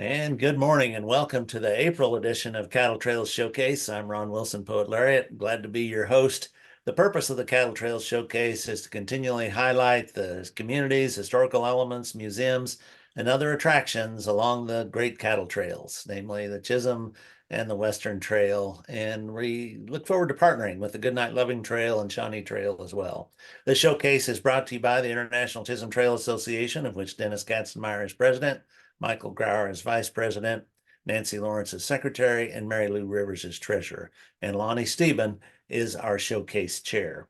And good morning and welcome to the April edition of Cattle Trails Showcase. I'm Ron Wilson, Poet Laureate. Glad to be your host. The purpose of the Cattle Trails Showcase is to continually highlight the communities, historical elements, museums, and other attractions along the great cattle trails, namely the Chisholm and the Western Trail. And we look forward to partnering with the Goodnight Loving Trail and Shawnee Trail as well. The showcase is brought to you by the International Chisholm Trail Association, of which Dennis Katzenmeyer is president. Michael Grauer is vice president, Nancy Lawrence is secretary, and Mary Lou Rivers is treasurer. And Lonnie Steben is our showcase chair.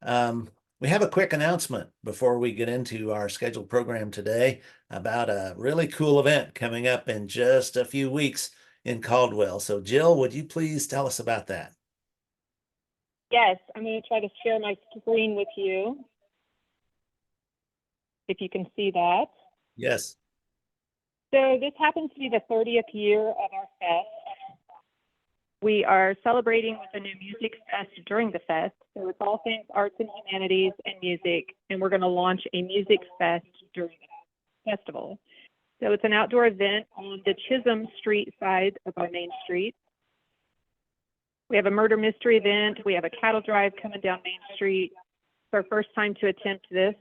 We have a quick announcement before we get into our scheduled program today about a really cool event coming up in just a few weeks in Caldwell. So Jill, would you please tell us about that? Yes, I'm going to try to share my screen with you, if you can see that. Yes. So this happens to be the 30th year of our fest. We are celebrating with a new music fest during the fest. So it's all things arts and humanities and music, and we're going to launch a music fest during the festival. So it's an outdoor event on the Chisholm Street side of our main street. We have a murder mystery event. We have a cattle drive coming down Main Street. It's our first time to attempt this,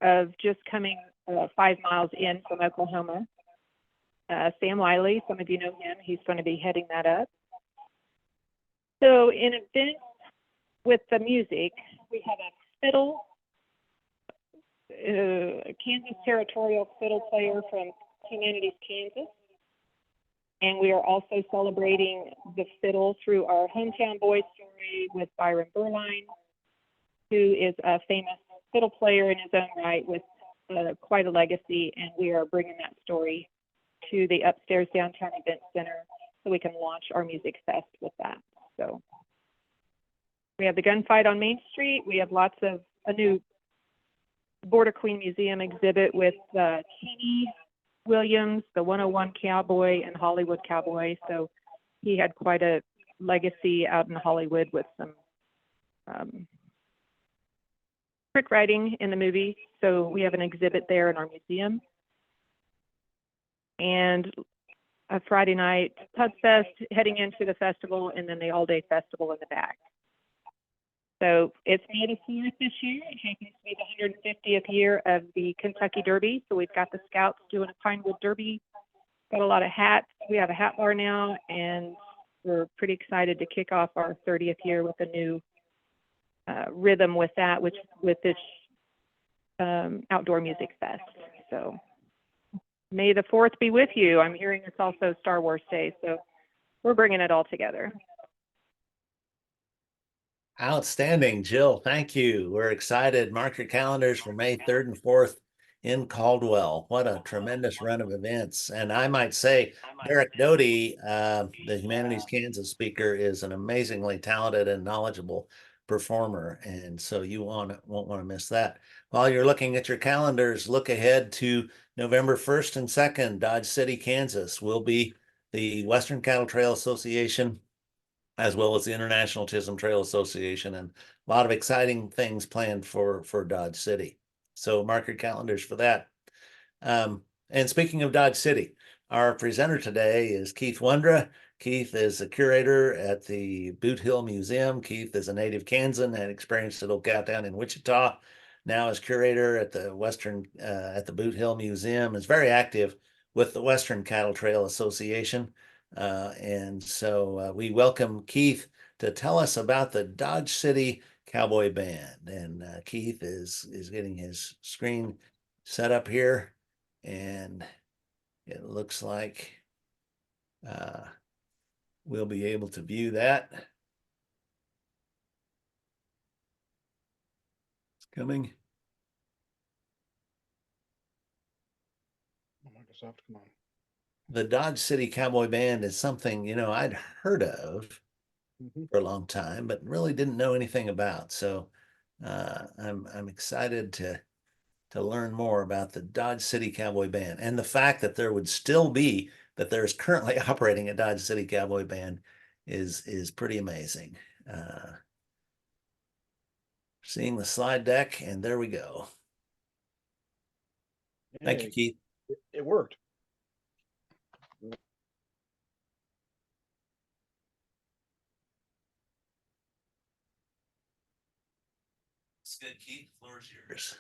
of just coming 5 miles in from Oklahoma. Sam Wiley, some of you know him, he's going to be heading that up. So in events with the music, we have a fiddle, Kansas territorial fiddle player from Humanities, Kansas. And we are also celebrating the fiddle through our Hometown Boys story with Byron Berline, who is a famous fiddle player in his own right with quite a legacy, and we are bringing that story to the upstairs downtown event center so we can launch our music fest with that. So we have the gunfight on Main Street. We have lots of a new Border Queen Museum exhibit with Kenny Williams, the 101 Cowboy and Hollywood Cowboy. So he had quite a legacy out in Hollywood with some trick writing in the movie. So we have an exhibit there in our museum. And a Friday night pub fest heading into the festival, and then the all-day festival in the back. So it's May the 4th this year. It happens to be the 150th year of the Kentucky Derby. So we've got the Scouts doing a Pinewood Derby. Got a lot of hats. We have a hat bar now, and we're pretty excited to kick off our 30th year with a new rhythm with that, which with this outdoor music fest. So May the 4th be with you. I'm hearing it's also Star Wars Day, so we're bringing it all together. Outstanding, Jill. Thank you. We're excited. Mark your calendars for May 3rd and 4th in Caldwell. What a tremendous run of events. And I might say, Derek Doty, the Humanities Kansas speaker, is an amazingly talented and knowledgeable performer. And so you won't want to miss that. While you're looking at your calendars, look ahead to November 1st and 2nd, Dodge City, Kansas will be the Western Cattle Trail Association, as well as the International Chisholm Trail Association, and a lot of exciting things planned for Dodge City. So mark your calendars for that. And speaking of Dodge City, our presenter today is Keith Wondra. Keith is a curator at the Boot Hill Museum. Keith is a native Kansan, had experience at Old Cowtown in Wichita. Now is curator at the Boot Hill Museum. Is very active with the Western Cattle Trail Association. And so we welcome Keith to tell us about the Dodge City Cowboy Band. And Keith is getting his screen set up here, and it looks like we'll be able to view that. It's coming. Microsoft, come on. The Dodge City Cowboy Band is something, I'd heard of for a long time, but really didn't know anything about. So I'm excited to learn more about the Dodge City Cowboy Band, and the fact that there's currently operating a Dodge City Cowboy Band is pretty amazing. Seeing the slide deck, and there we go. Thank you, Keith. It worked. good, Keith. The floor is yours.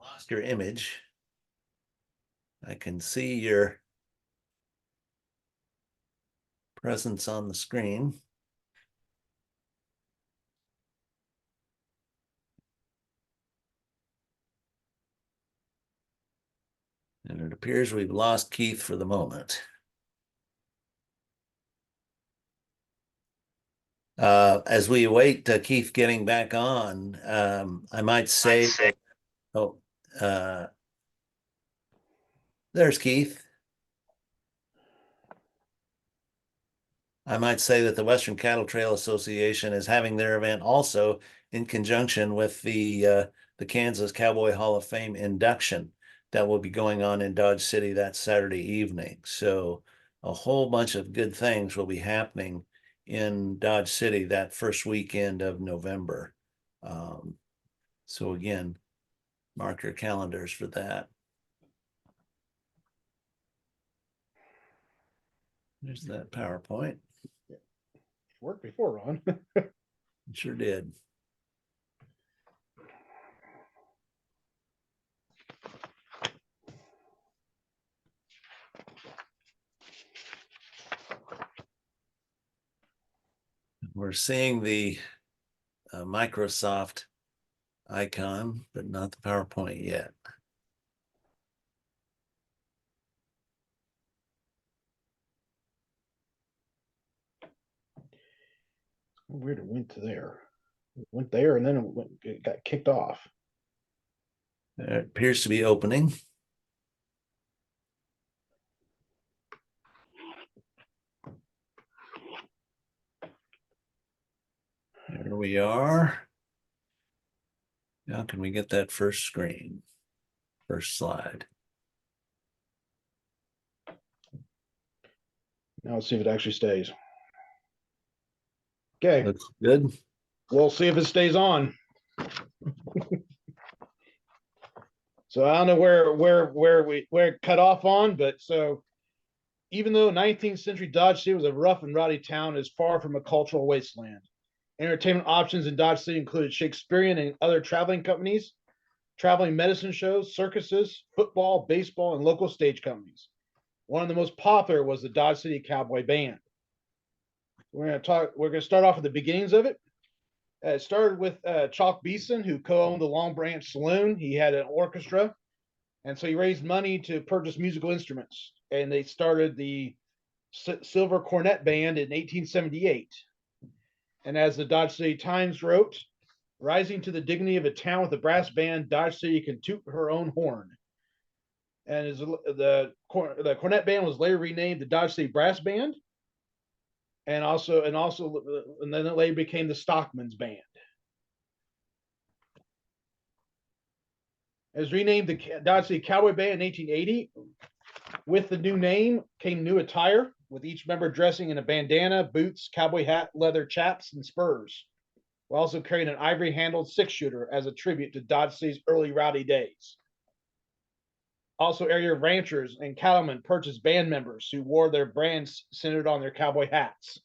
Lost your image. I can see your presence on the screen. And it appears we've lost Keith for the moment. As we await Keith getting back on, I might say, oh, there's Keith. I might say that the Western Cattle Trail Association is having their event also in conjunction with the Kansas Cowboy Hall of Fame induction that will be going on in Dodge City that Saturday evening. So a whole bunch of good things will be happening in Dodge City that first weekend of November. So again, mark your calendars for that. There's that PowerPoint. Worked before, Ron. It sure did. We're seeing the Microsoft icon, but not the PowerPoint yet. Weird, it went to there. It went there and then it got kicked off. It appears to be opening. There we are. Now can we get that first screen? First slide. Now let's see if it actually stays. Okay. Looks good. We'll see if it stays on. So I don't know where it cut off on, but so even though 19th century Dodge City was a rough and rowdy town, is far from a cultural wasteland. Entertainment options in Dodge City included Shakespearean and other traveling companies, traveling medicine shows, circuses, football, baseball, and local stage companies. One of the most popular was the Dodge City Cowboy Band. We're going to start off with the beginnings of it. It started with Chalk Beeson, who co-owned the Long Branch Saloon. He had an orchestra, and so he raised money to purchase musical instruments. And they started the Silver Cornet Band in 1878. And as the Dodge City Times wrote, rising to the dignity of a town with a brass band, Dodge City can toot her own horn. And the Cornet Band was later renamed the Dodge City Brass Band, and then it later became the Stockman's Band. It was renamed the Dodge City Cowboy Band in 1880. With the new name came new attire, with each member dressing in a bandana, boots, cowboy hat, leather chaps, and spurs. We also carried an ivory-handled six-shooter as a tribute to Dodge City's early rowdy days. Also, area ranchers and cattlemen purchased band members who wore their brands centered on their cowboy hats.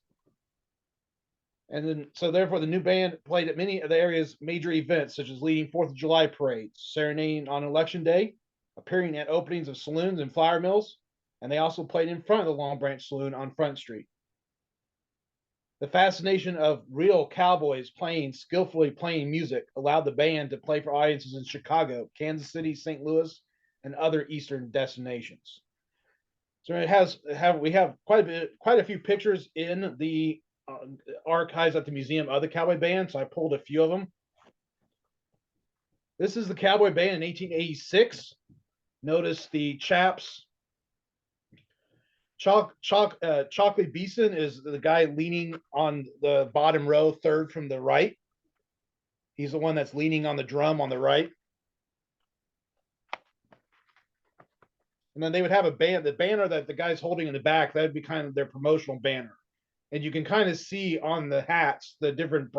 And then, so therefore, the new band played at many of the area's major events, such as leading 4th of July parades, serenading on Election Day, appearing at openings of saloons and flour mills, and they also played in front of the Long Branch Saloon on Front Street. The fascination of real cowboys skillfully playing music allowed the band to play for audiences in Chicago, Kansas City, St. Louis, and other eastern destinations. So we have quite a few pictures in the archives at the museum of the Cowboy Band. So I pulled a few of them. This is the Cowboy Band in 1886. Notice the chaps. Chalkley Beeson is the guy leaning on the bottom row, third from the right. He's the one that's leaning on the drum on the right. And then they would have a band. The banner that the guy's holding in the back, that would be kind of their promotional banner. And you can kind of see on the hats the different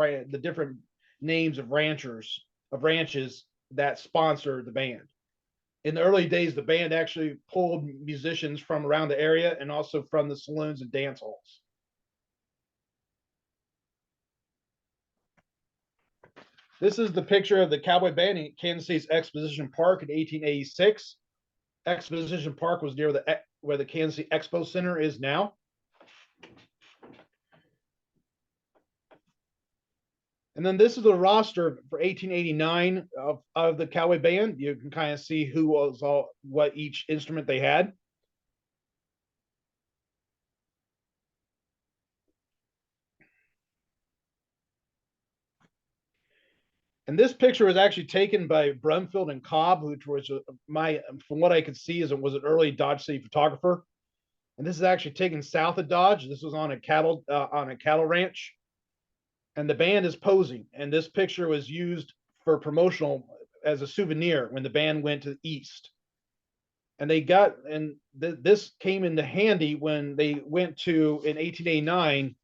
names of ranches that sponsor the band. In the early days, the band actually pulled musicians from around the area and also from the saloons and dance halls. This is the picture of the Cowboy Band in Kansas City's Exposition Park in 1886. Exposition Park was near where the Kansas City Expo Center is now. And then this is the roster for 1889 of the Cowboy Band. You can kind of see who was what each instrument they had. And this picture was actually taken by Brumfield and Cobb, which was from what I could see, is it was an early Dodge City photographer. And this is actually taken south of Dodge. This was on a cattle ranch, and the band is posing. And this picture was used for promotional as a souvenir when the band went to the east. And this came into handy when they went to in 1889.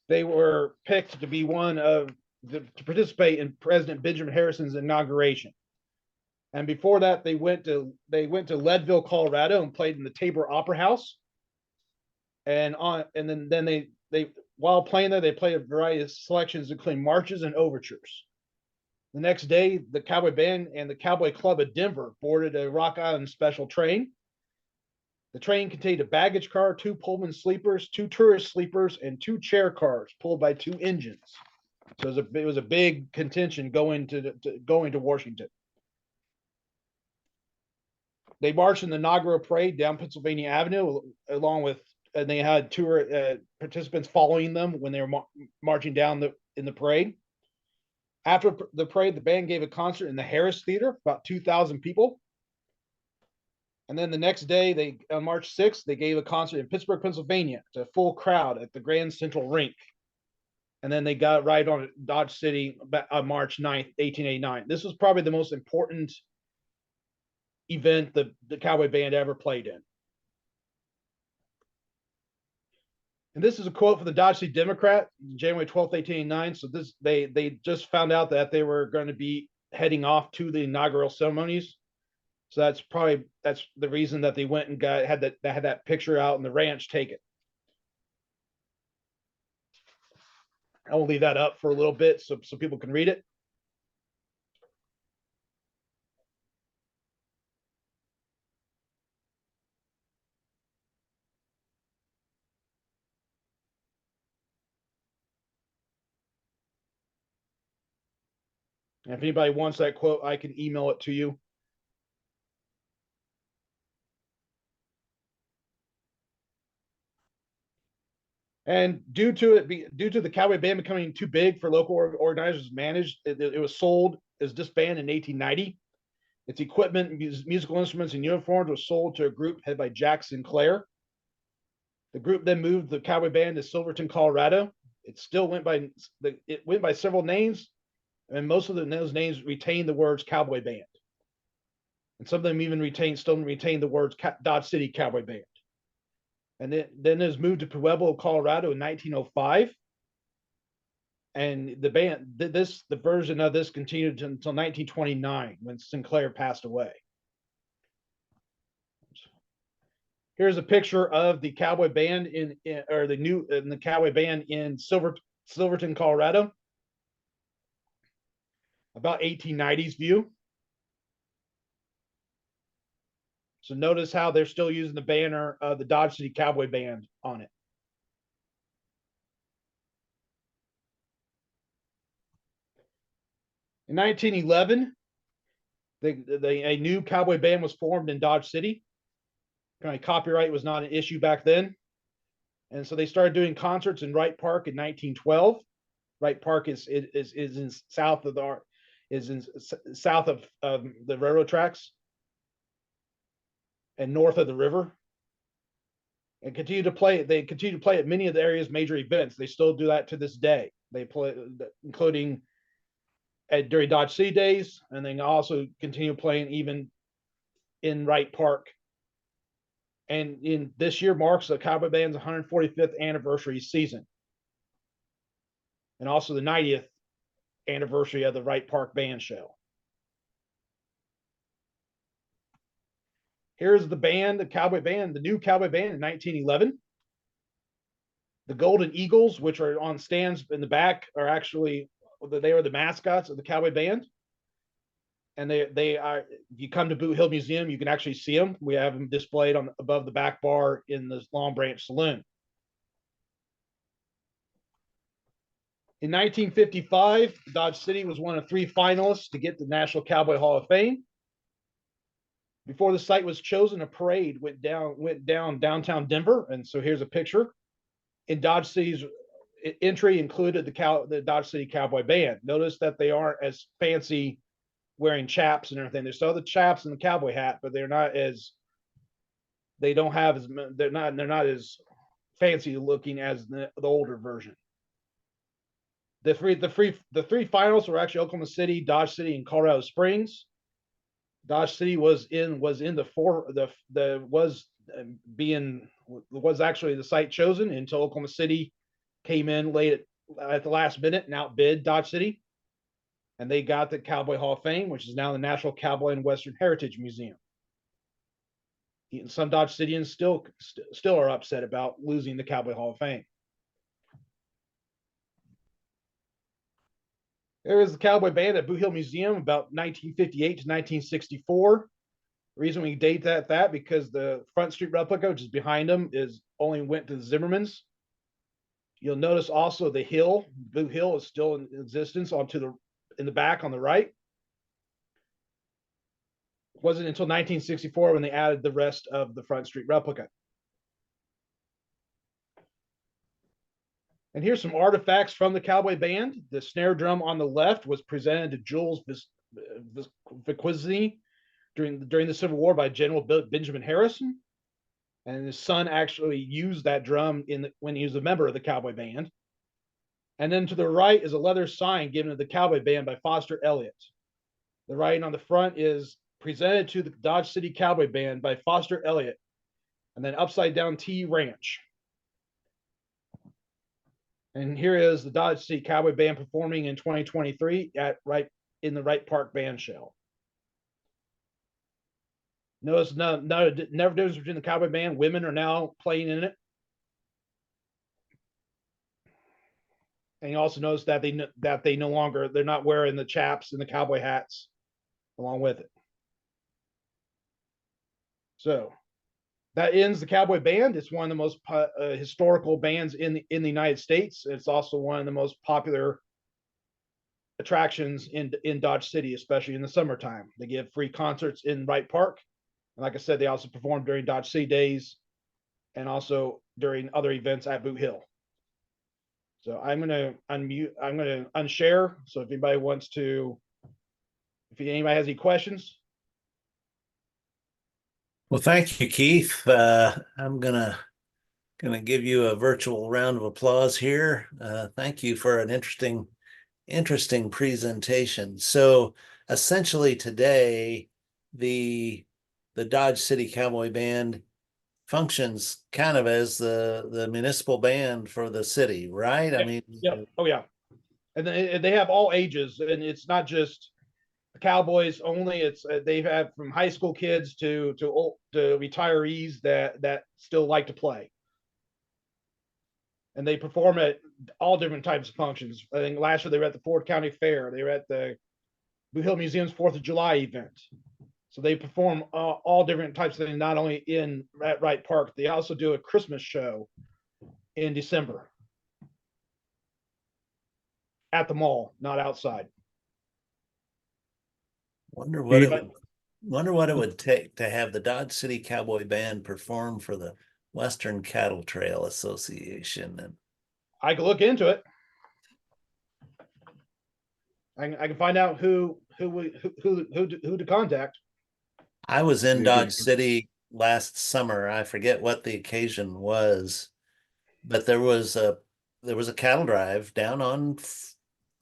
They were picked to be to participate in President Benjamin Harrison's inauguration. And before that, they went to Leadville, Colorado, and played in the Tabor Opera House. And then they while playing there, they played a variety of selections, including marches and overtures. The next day, the Cowboy Band and the Cowboy Club of Denver boarded a Rock Island special train. The train contained a baggage car, 2 Pullman sleepers, 2 tourist sleepers, and 2 chair cars pulled by 2 engines. So it was a big contention going to Washington. They marched in the inaugural parade down Pennsylvania Avenue, and they had tour participants following them when they were marching down in the parade. After the parade, the band gave a concert in the Harris Theater, about 2,000 people. And then the next day, on March 6th, they gave a concert in Pittsburgh, Pennsylvania, to a full crowd at the Grand Central Rink. And then they got right on Dodge City on March 9th, 1889. This was probably the most important event the Cowboy Band ever played in. And this is a quote from the Dodge City Democrat, January 12th, 1889. So they just found out that they were going to be heading off to the inaugural ceremonies. So that's the reason that they went and had that picture out in the ranch taken. I will leave that up for a little bit so people can read it. And if anybody wants that quote, I can email it to you. And due to the Cowboy Band becoming too big for local organizers to manage, it was sold as disbanded in 1890. Its equipment, musical instruments, and uniforms was sold to a group headed by Jack Sinclair. The group then moved the Cowboy Band to Silverton, Colorado. It still went by several names, and most of those names retained the words Cowboy Band. And some of them still retain the words Dodge City Cowboy Band. And then it was moved to Pueblo, Colorado in 1905. And the version of this continued until 1929 when Sinclair passed away. Here's a picture of the Cowboy Band the Cowboy Band in Silverton, Colorado. About 1890s view. So notice how they're still using the banner of the Dodge City Cowboy Band on it. In 1911, a new Cowboy Band was formed in Dodge City. Copyright was not an issue back then. And so they started doing concerts in Wright Park in 1912. Wright Park is in south of the railroad tracks and north of the river. And they continue to play at many of the area's major events. They still do that to this day. They play, including during Dodge City days, and they also continue playing even in Wright Park. And in this year marks the Cowboy Band's 145th anniversary season, and also the 90th anniversary of the Wright Park Band Show. Here's the band, the Cowboy Band, the new Cowboy Band in 1911. The Golden Eagles, which are on stands in the back, are actually they are the mascots of the Cowboy Band. And they are. If you come to Boot Hill Museum, you can actually see them. We have them displayed on above the back bar in the Long Branch Saloon. In 1955, Dodge City was one of 3 finalists to get the National Cowboy Hall of Fame. Before the site was chosen, a parade went down downtown Denver, and so here's a picture. In Dodge City's entry included the Dodge City Cowboy Band. Notice that they aren't as fancy, wearing chaps and everything. There's still the chaps and the cowboy hat, but they're not as fancy looking as the older version. The three finals were actually Oklahoma City, Dodge City, and Colorado Springs. Dodge City was actually the site chosen until Oklahoma City came in late at the last minute and outbid Dodge City, and they got the Cowboy Hall of Fame, which is now the National Cowboy and Western Heritage Museum. Some Dodge Cityans still are upset about losing the Cowboy Hall of Fame. There is the Cowboy Band at Boot Hill Museum about 1958 to 1964. The reason we date that because the Front Street replica, which is behind them, only went to the Zimmermans. You'll notice also the hill, Boot Hill, is still in existence in the back on the right. It wasn't until 1964 when they added the rest of the Front Street replica. And here's some artifacts from the Cowboy Band. The snare drum on the left was presented to Jules Viquizzi during the Civil War by General Benjamin Harrison. And his son actually used that drum when he was a member of the Cowboy Band. And then to the right is a leather sign given to the Cowboy Band by Foster Elliott. The writing on the front is presented to the Dodge City Cowboy Band by Foster Elliott. And then upside down T Ranch. And here is the Dodge City Cowboy Band performing in 2023 in the Wright Park Band Shell. Notice never difference between the Cowboy Band. Women are now playing in it. And you also notice that they're not wearing the chaps and the cowboy hats along with it. So that ends the Cowboy Band. It's one of the most historical bands in the United States. It's also one of the most popular attractions in Dodge City, especially in the summertime. They give free concerts in Wright Park. And like I said, they also perform during Dodge City Days and also during other events at Boot Hill. So I'm going to unshare. So if anybody has any questions. Well, thank you, Keith. I'm gonna give you a virtual round of applause here. Thank you for an interesting presentation. So essentially today, the Dodge City Cowboy Band functions kind of as the municipal band for the city, right? I mean, yeah. Oh yeah. And they have all ages, and it's not just the Cowboys only. It's they've had from high school kids to retirees that still like to play. And they perform at all different types of functions. I think last year they were at the Ford County Fair. They were at the Boot Hill Museum's 4th of July event. So they perform all different types of things, not only at Wright Park. They also do a Christmas show in December at the mall, not outside. Wonder what it would take to have the Dodge City Cowboy Band perform for the Western Cattle Trail Association. And I could look into it. I can find out who to contact. I was in Dodge City last summer. I forget what the occasion was, but there was a cattle drive down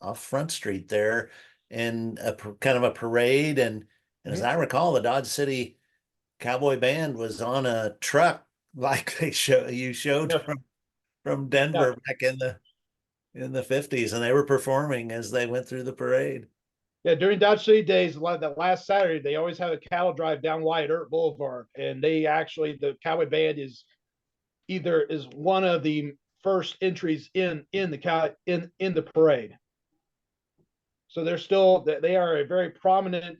off Front Street there, and kind of a parade. And as I recall, the Dodge City Cowboy Band was on a truck like you showed from Denver back in the 50s, and they were performing as they went through the parade. Yeah, during Dodge City days, that last Saturday, they always have a cattle drive down Wyatt Earp Boulevard, and they actually the Cowboy Band is one of the first entries in the parade. So they are a very prominent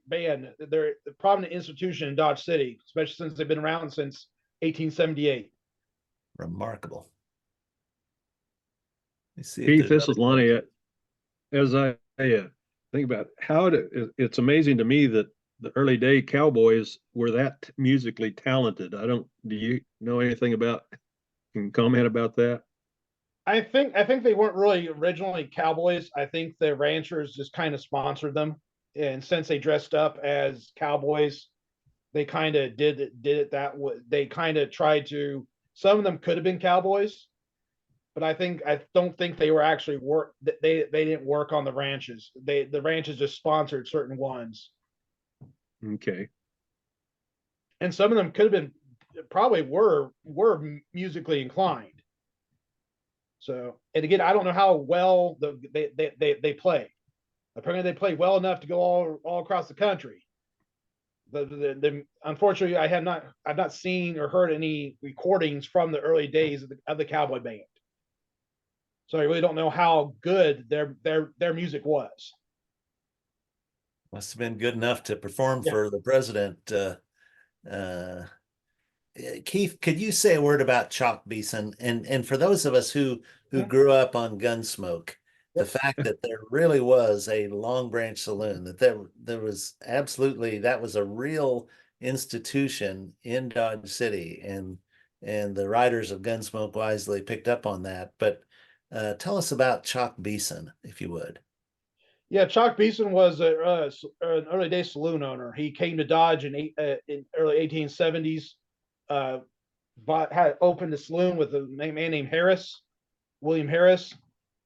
band. They're a prominent institution in Dodge City, especially since they've been around since 1878. Remarkable. Let's see if Keith, there's this is other Lonnie. As I think about it's amazing to me that the early day Cowboys were that musically talented. Do you know anything about, can comment about that? I think they weren't really originally cowboys. I think the ranchers just kind of sponsored them, and since they dressed up as cowboys, they kind of did it that way. They kind of tried to. Some of them could have been cowboys, but I don't think they were actually work. They didn't work on the ranches. The ranches just sponsored certain ones, Okay. and some of them could have been probably were musically inclined. So, and again, I don't know how well they play. Apparently, they play well enough to go all across the country. Unfortunately, I've not seen or heard any recordings from the early days of the Cowboy Band. So I really don't know how good their music was. Must have been good enough to perform Yeah. for the president. Uh, Keith, could you say a word about Chalk Beeson? And for those of us who grew up on Gunsmoke, the fact that there really was a Long Branch Saloon, that there was absolutely, that was a real institution in Dodge City, and the writers of Gunsmoke wisely picked up on that. But tell us about Chalk Beeson, if you would. Yeah, Chalk Beeson was an early day saloon owner. He came to Dodge in early 1870s. Had opened a saloon with a man named William Harris,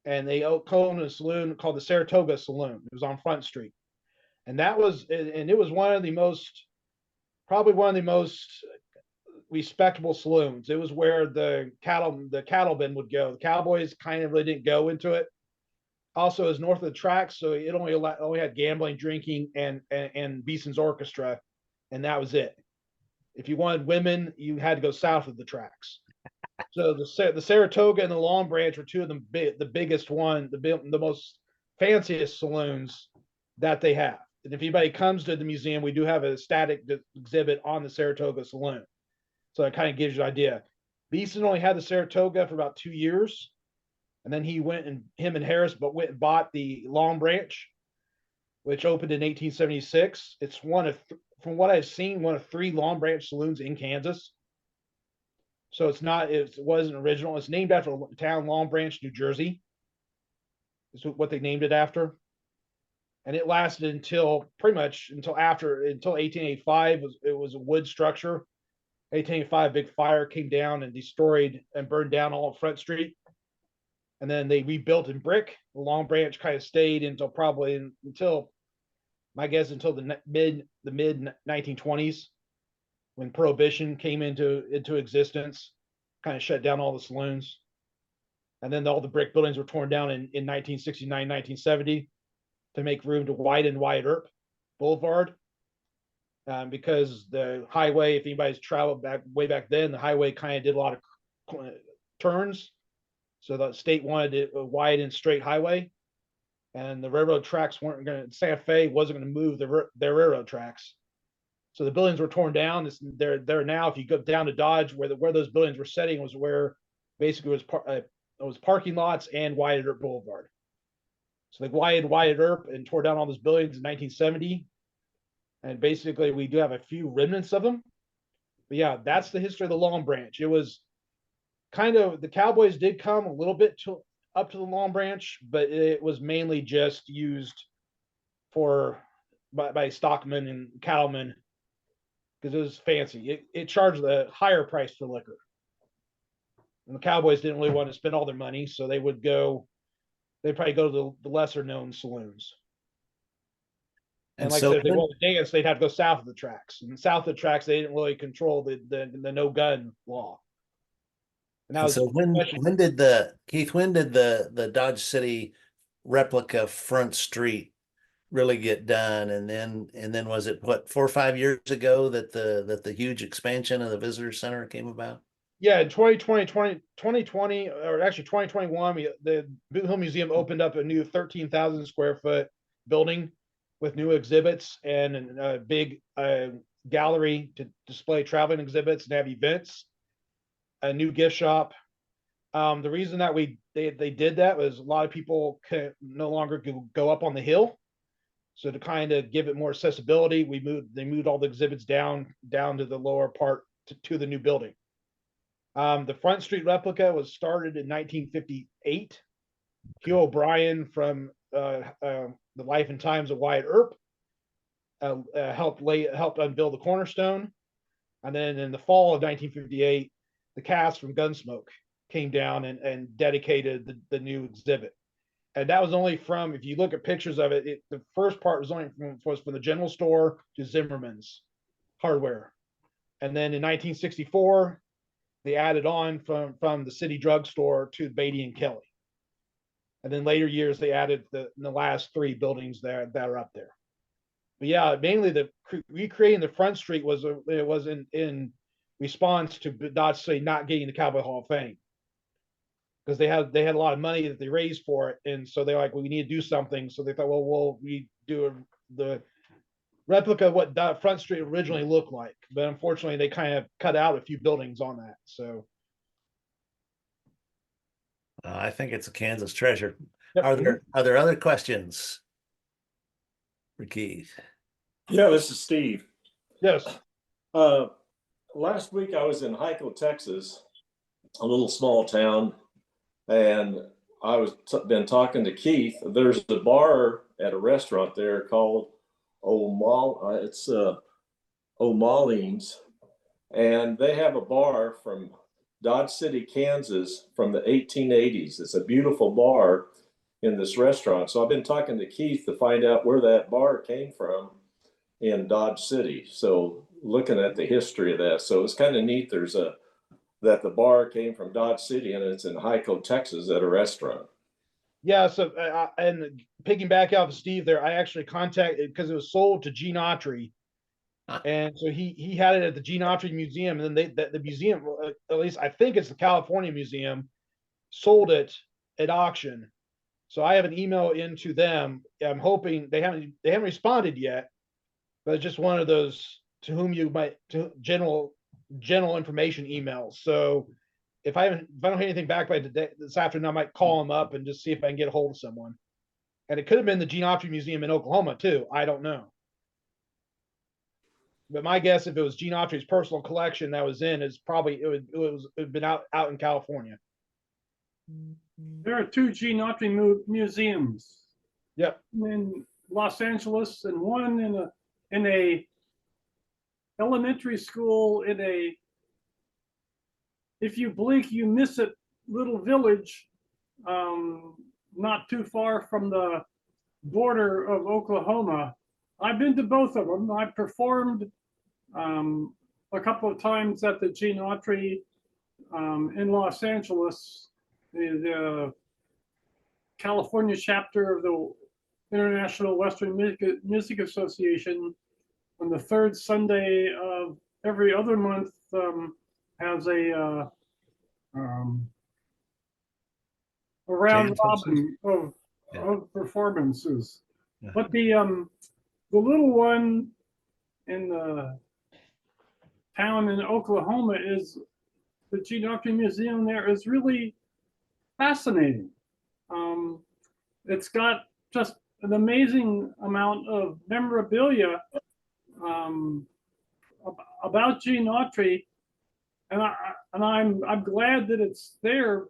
and they owned a saloon called the Saratoga Saloon. It was on Front Street, and it was probably one of the most respectable saloons. It was where the cattlemen would go. The cowboys kind of really didn't go into it. Also, it was north of the tracks, so it only had gambling, drinking, and Beeson's orchestra, and that was it. If you wanted women, you had to go south of the tracks. So the Saratoga and the Long Branch were two of the biggest the most fanciest saloons that they have. And if anybody comes to the museum, we do have a static exhibit on the Saratoga Saloon. So it kind of gives you an idea. Beeson only had the Saratoga for about 2 years, and then him and Harris went and bought the Long Branch, which opened in 1876. It's from what I've seen, one of 3 Long Branch saloons in Kansas. So it wasn't original. It's named after a town, Long Branch, New Jersey. Is what they named it after. And it lasted until 1885. It was a wood structure. 1885, big fire came down and destroyed and burned down all of Front Street. And then they rebuilt in brick. The Long Branch kind of stayed until my guess, until the mid 1920s, when Prohibition came into existence, kind of shut down all the saloons. And then all the brick buildings were torn down in 1969, 1970 to make room to widen Wyatt Earp Boulevard. Because the highway, if anybody's traveled way back then, the highway kind of did a lot of turns. So the state wanted it a wide and straight highway. And the railroad tracks Santa Fe wasn't going to move their railroad tracks. So the buildings were torn down. They're now, if you go down to Dodge, where those buildings were setting was where basically it was parking lots and Wyatt Earp Boulevard. So they widened Wyatt Earp and tore down all those buildings in 1970. And basically, we do have a few remnants of them. But yeah, that's the history of the Long Branch. It was kind of, the Cowboys did come a little bit up to the Long Branch, but it was mainly just used by stockmen and cattlemen because it was fancy. It charged a higher price for liquor. And the Cowboys didn't really want to spend all their money, so they'd probably go to the lesser known saloons. And like I said, if they wanted to dance, they'd have to go south of the tracks. And south of the tracks, they didn't really control the no gun law. And so when did the Dodge City replica Front Street really get done. And then was it what, 4 or 5 years ago that the huge expansion of the visitor center came about? Yeah, in 2020, or actually 2021, the Boot Hill Museum opened up a new 13,000 square foot building with new exhibits and a big gallery to display traveling exhibits and have events, a new gift shop. The reason that they did that was a lot of people could no longer go up on the hill. So to kind of give it more accessibility, they moved all the exhibits down to the lower part to the new building. The Front Street replica was started in 1958. Hugh O'Brien from The Life and Times of Wyatt Earp helped unveil the cornerstone. And then in the fall of 1958, the cast from Gunsmoke came down and dedicated the new exhibit. And that was only from, if you look at pictures of it, the first part was from the general store to Zimmerman's hardware. And then in 1964, they added on from the city drugstore to Beatty and Kelly. And then later years, they added the last 3 buildings that are up there. But yeah, mainly the recreating the Front Street was in response to Dodge City not getting the Cowboy Hall of Fame, because they had a lot of money that they raised for it, and so they're like, well, we need to do something. So they thought, well, we do the replica of what Front Street originally looked like, but unfortunately, they kind of cut out a few buildings on that. So I think it's a Kansas treasure. yep. Are there other questions for Keith? Yeah, this is Steve. Yes. Last week I was in Hyco, Texas, a little small town, and I was been talking to Keith. There's a bar at a restaurant there called O'Malley's, and they have a bar from Dodge City, Kansas, from the 1880s. It's a beautiful bar in this restaurant. So I've been talking to Keith to find out where that bar came from in Dodge City. So looking at the history of that. So it's kind of neat. That the bar came from Dodge City, and it's in Hyco, Texas, at a restaurant. Yeah. So and picking back out of Steve there, I actually contacted, because it was sold to Gene Autry. And so he had it at the Gene Autry Museum, and then the museum, at least I think it's the California Museum, sold it at auction. So I have an email into them. I'm hoping they haven't responded yet, but it's just one of those to whom you might to general information emails. So if I don't hear anything back by this afternoon, I might call them up and just see if I can get a hold of someone. And it could have been the Gene Autry Museum in Oklahoma too. I don't know. But my guess, if it was Gene Autry's personal collection that was in, is probably it would been out in California. There are 2 Gene Autry museums. Yep. In Los Angeles, and one in a elementary school in a, if you blink you miss it, little village, not too far from the border of Oklahoma. I've been to both of them. I performed a couple of times at the Gene Autry in Los Angeles, the California chapter of the International Western Music Association, on the 3rd Sunday of every other month, has a round robin of performances. Yeah. But the little one in the town in Oklahoma is the Gene Autry Museum. There is really fascinating. It's got just an amazing amount of memorabilia about Gene Autry, and I'm glad that it's there.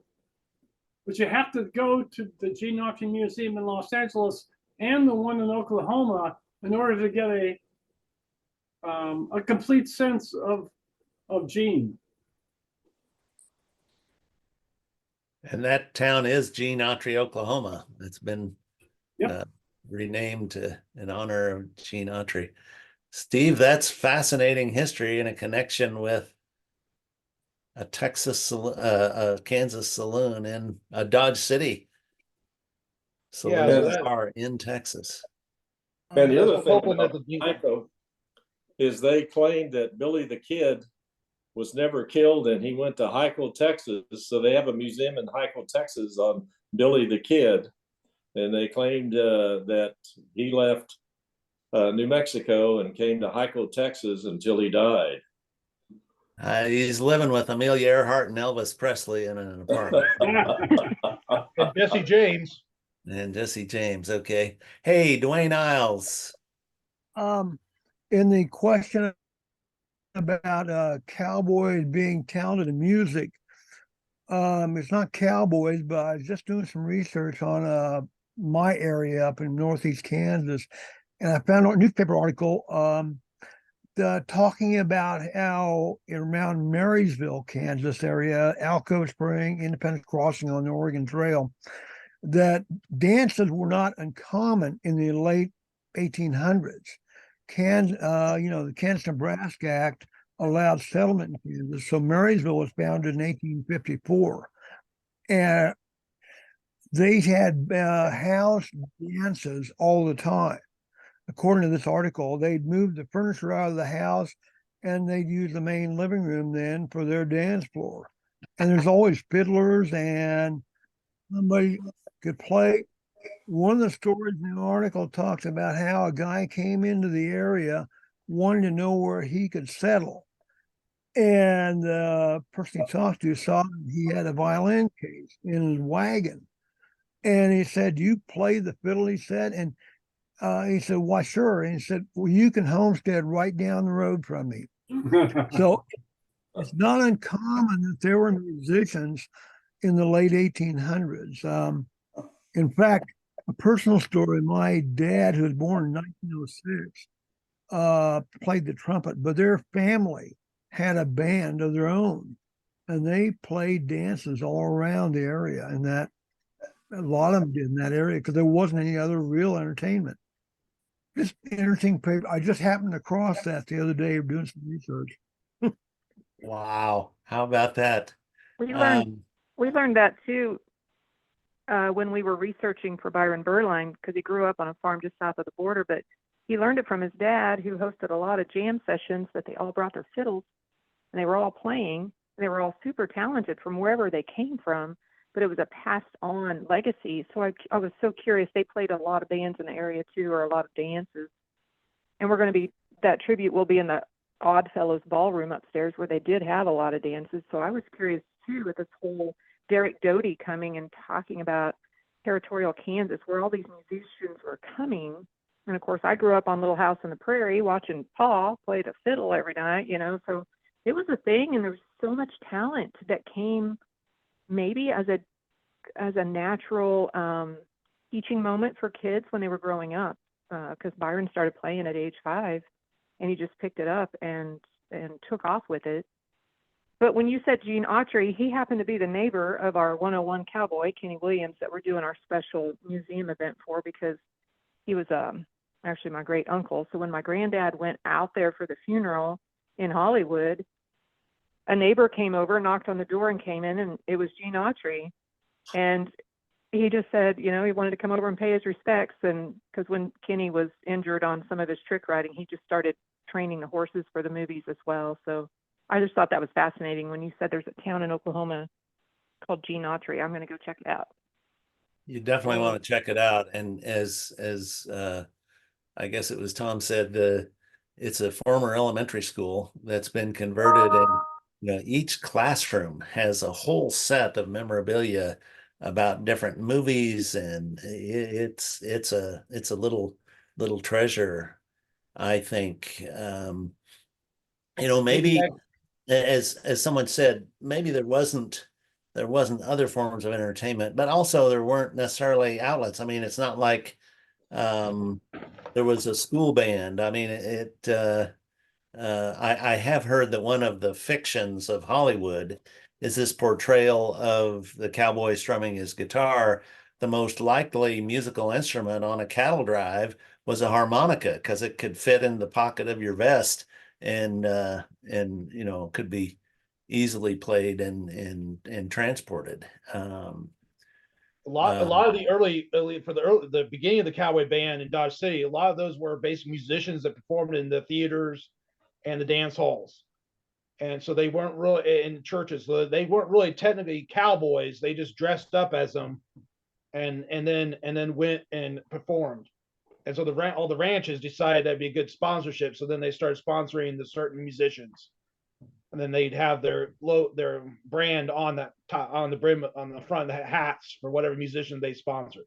But you have to go to the Gene Autry Museum in Los Angeles and the one in Oklahoma in order to get a complete sense of Gene. And that town is Gene Autry, Oklahoma. It's been renamed in honor of Gene Autry. Steve, that's fascinating history and a connection with a Kansas saloon in a Dodge City saloon bar in Texas. And the other I'm thing hoping that about the Hyco is they claimed that Billy the Kid was never killed and he went to Hyco, Texas. So they have a museum in Hyco, Texas on Billy the Kid. And they claimed that he left New Mexico and came to Hyco, Texas until he died. He's living with Amelia Earhart and Elvis Presley in an apartment. and Jesse James. And Jesse James. Okay. Hey, Dwayne Isles. In the question about cowboys being talented in music, it's not cowboys, but I was just doing some research on my area up in northeast Kansas, and I found a newspaper article talking about how around Marysville, Kansas area, Alcove Spring, Independence Crossing on the Oregon Trail, that dances were not uncommon in the late 1800s. The Kansas-Nebraska Act allowed settlement in Kansas, so Marysville was founded in 1854, and they had house dances all the time. According to this article, they'd move the furniture out of the house and they'd use the main living room then for their dance floor. And there's always fiddlers and somebody could play. One of the stories in the article talks about how a guy came into the area wanting to know where he could settle. And the person he talked to saw that he had a violin case in his wagon. And he said, "Do you play the fiddle?" He said. And he said, "Why, sure." And he said, "Well, you can homestead right down the road from me." So it's not uncommon that there were musicians in the late 1800s. In fact, a personal story, my dad, who was born in 1906, played the trumpet, but their family had a band of their own, and they played dances all around the area, and that a lot of them did in that area because there wasn't any other real entertainment. Just interesting paper. I just happened across that the other day doing some research. Wow. How about that? We learned that too when we were researching for Byron Berline, because he grew up on a farm just south of the border, but he learned it from his dad, who hosted a lot of jam sessions that they all brought their fiddles and they were all playing. They were all super talented from wherever they came from, but it was a passed on legacy. So I was so curious. They played a lot of bands in the area too, or a lot of dances. And that tribute will be in the Oddfellows ballroom upstairs, where they did have a lot of dances. So I was curious too, with this whole Derek Doty coming and talking about territorial Kansas, where all these musicians were coming. And of course, I grew up on Little House on the Prairie watching Pa play the fiddle every night, so it was a thing. And there was so much talent that came maybe as a natural teaching moment for kids when they were growing up, because Byron started playing at age 5 and he just picked it up and took off with it. But when you said Gene Autry, he happened to be the neighbor of our 101 cowboy, Kenny Williams, that we're doing our special museum event for, because he was actually my great uncle. So when my granddad went out there for the funeral in Hollywood, a neighbor came over, knocked on the door, and came in, and it was Gene Autry. And he just said, he wanted to come over and pay his respects. And because when Kenny was injured on some of his trick riding, he just started training the horses for the movies as well. So I just thought that was fascinating when you said there's a town in Oklahoma called Gene Autry. I'm going to go check it out. You definitely want to check it out. And as I guess it was Tom said, it's a former elementary school that's been converted, and each classroom has a whole set of memorabilia about different movies, and it's a little treasure, I think. Maybe as someone said, maybe there wasn't other forms of entertainment, but also there weren't necessarily outlets. I mean, it's not like there was a school band. I mean, I have heard that one of the fictions of Hollywood is this portrayal of the cowboy strumming his guitar. The most likely musical instrument on a cattle drive was a harmonica, because it could fit in the pocket of your vest and could be easily played and transported. A lot of the the beginning of the Cowboy Band in Dodge City, a lot of those were basically musicians that performed in the theaters and the dance halls. And so they weren't really in churches. So they weren't really technically cowboys. They just dressed up as them and then went and performed. And so all the ranches decided that'd be a good sponsorship. So then they started sponsoring the certain musicians, and then they'd have their brand on that top, on the brim, on the front of the hats for whatever musician they sponsored.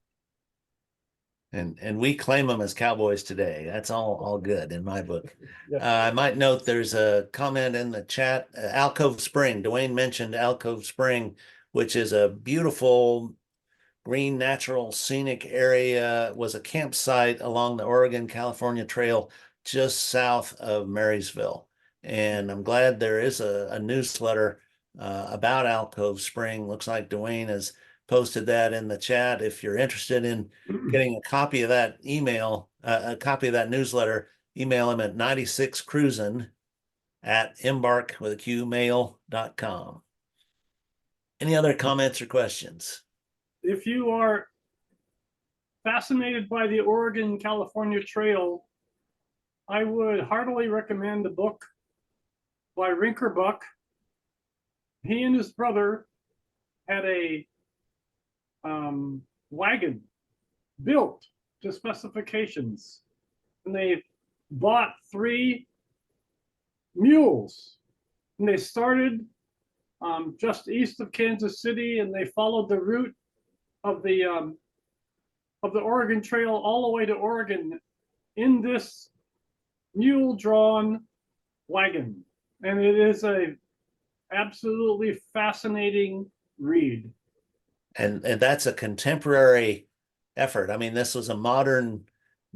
And we claim them as cowboys today. That's all good in my book. Yeah. I might note there's a comment in the chat. Alcove Spring. Dwayne mentioned Alcove Spring, which is a beautiful green, natural, scenic area. Was a campsite along the Oregon-California Trail just south of Marysville. And I'm glad there is a newsletter about Alcove Spring. Looks like Dwayne has posted that in the chat. If you're interested in getting a copy of that email, a copy of that newsletter, email him at 96cruisin@embark.com. Any other comments or questions? If you are fascinated by the Oregon-California Trail, I would heartily recommend the book by Rinker Buck. He and his brother had a wagon built to specifications, and they bought 3 mules, and they started just east of Kansas City, and they followed the route of the Oregon Trail all the way to Oregon in this mule-drawn wagon, and it is a absolutely fascinating read. And that's a contemporary effort. I mean, this was a modern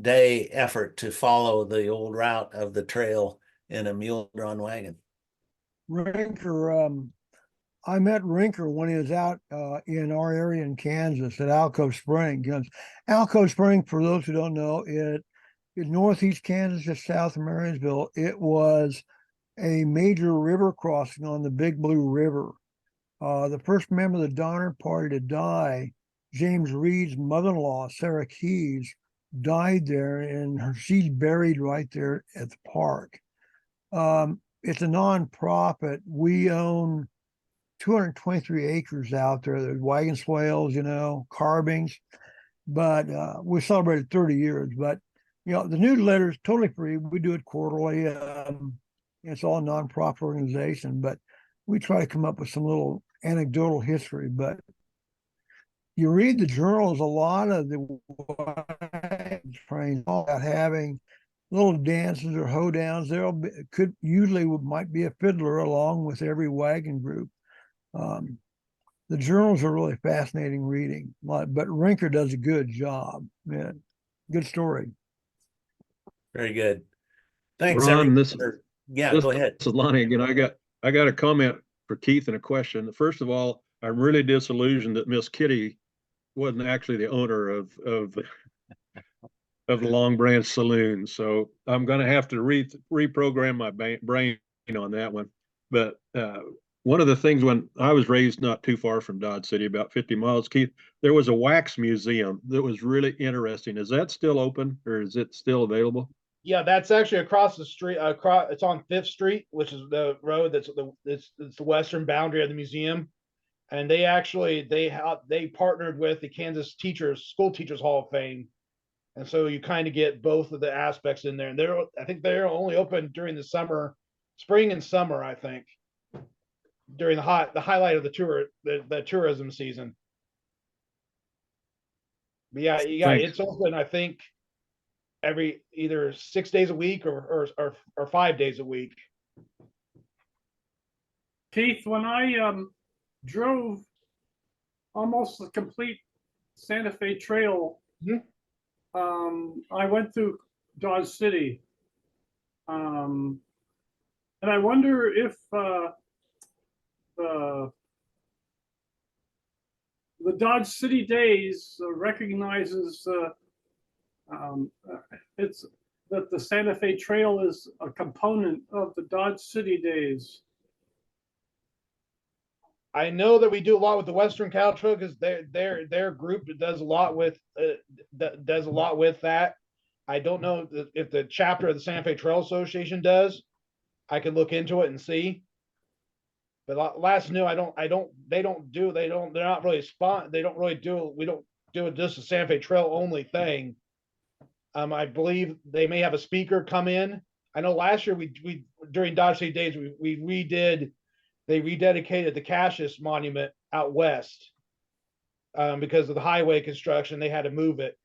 day effort to follow the old route of the trail in a mule-drawn wagon. Rinker, I met Rinker when he was out in our area in Kansas at Alcove Spring. Alcove Spring, for those who don't know, it in northeast Kansas, just south of Marysville. It was a major river crossing on the Big Blue River. The first member of the Donner Party to die, James Reed's mother-in-law, Sarah Keyes, died there, and she's buried right there at the park. It's a nonprofit. We own 223 acres out there. There's wagon swales, carvings, but we celebrated 30 years. But the newsletter is totally free. We do it quarterly. It's all a nonprofit organization, but we try to come up with some little anecdotal history. But you read the journals, a lot of the trains about having little dances or hoedowns. Might be a fiddler along with every wagon group. The journals are really fascinating reading, but Rinker does a good job. Yeah, good story. Very good. Thanks, Ron, everyone. Go ahead. This is Lonnie again. I got a comment for Keith and a question. First of all, I'm really disillusioned that Miss Kitty wasn't actually the owner of the Long Branch Saloon. So I'm going to have to reprogram my brain on that one. But one of the things, when I was raised not too far from Dodge City, about 50 miles, Keith, there was a wax museum that was really interesting. Is that still open, or is it still available? Yeah, that's actually across the street. It's on 5th Street, which is the road it's the western boundary of the museum. And they partnered with the Kansas School Teachers Hall of Fame, and so you kind of get both of the aspects in there. And I think they're only open during the spring and summer. I think during the highlight of the tourism season. But yeah, it's open. I think every either 6 days a week or 5 days a week. Keith, when I drove almost the complete Santa Fe Trail, I went through Dodge City, and I wonder if the Dodge City Days recognizes it's that the Santa Fe Trail is a component of the Dodge City Days. I know that we do a lot with the Western Cattle Trail because their group does a lot with that. I don't know if the chapter of the Santa Fe Trail Association does. I could look into it and see. But last new, they're not really they don't really do, we don't do it just a Santa Fe Trail only thing. I believe they may have a speaker come in. I know last year we during Dodge City Days, they rededicated the Cassius Monument out west. Because of the highway construction, they had to move it.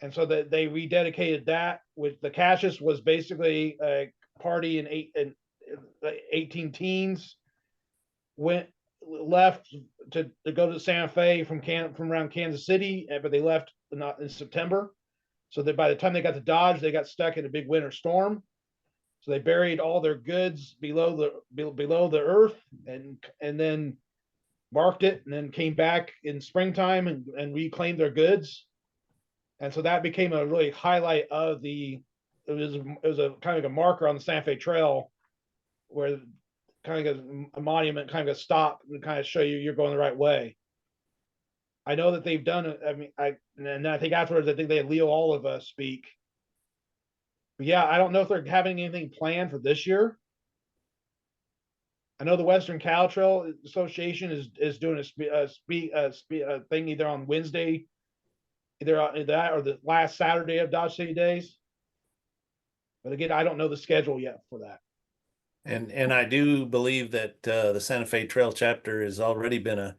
And so that they rededicated that, with the Cassius was basically a party in 18 teens left to go to Santa Fe from around Kansas City, but they left not in September. So that by the time they got to Dodge, they got stuck in a big winter storm. So they buried all their goods below the earth and then marked it, and then came back in springtime and reclaimed their goods. And so that became a really highlight of it was a kind of a marker on the Santa Fe Trail, where kind of a monument, kind of a stop and kind of show you're going the right way. I know that they've done it. I mean, I think afterwards, I think they had Leo Oliva speak. But yeah, I don't know if they're having anything planned for this year. I know the Western Cattle Trail Association is doing a thing either on Wednesday, either that or the last Saturday of Dodge City Days. But again, I don't know the schedule yet for that. And I do believe that the Santa Fe Trail chapter has already been a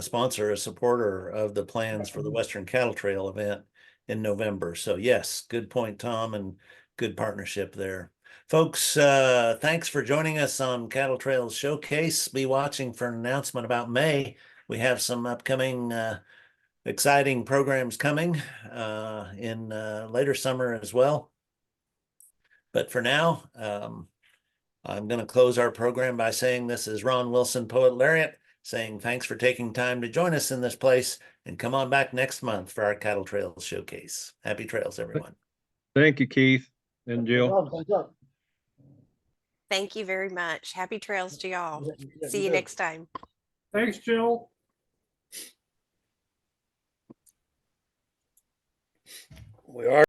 sponsor, a supporter of the plans for the Western Cattle Trail event in November. So yes, good point, Tom, and good partnership there. Folks, thanks for joining us on Cattle Trails Showcase. Be watching for an announcement about May. We have some upcoming exciting programs coming in later summer as well. But for now, I'm going to close our program by saying this is Ron Wilson, Poet Laureate, saying thanks for taking time to join us in this place, and come on back next month for our Cattle Trails Showcase. Happy trails, everyone. Thank you, Keith and Jill. Thank you very much. Happy trails to y'all. Yeah, See you next time. Thanks, Jill. We are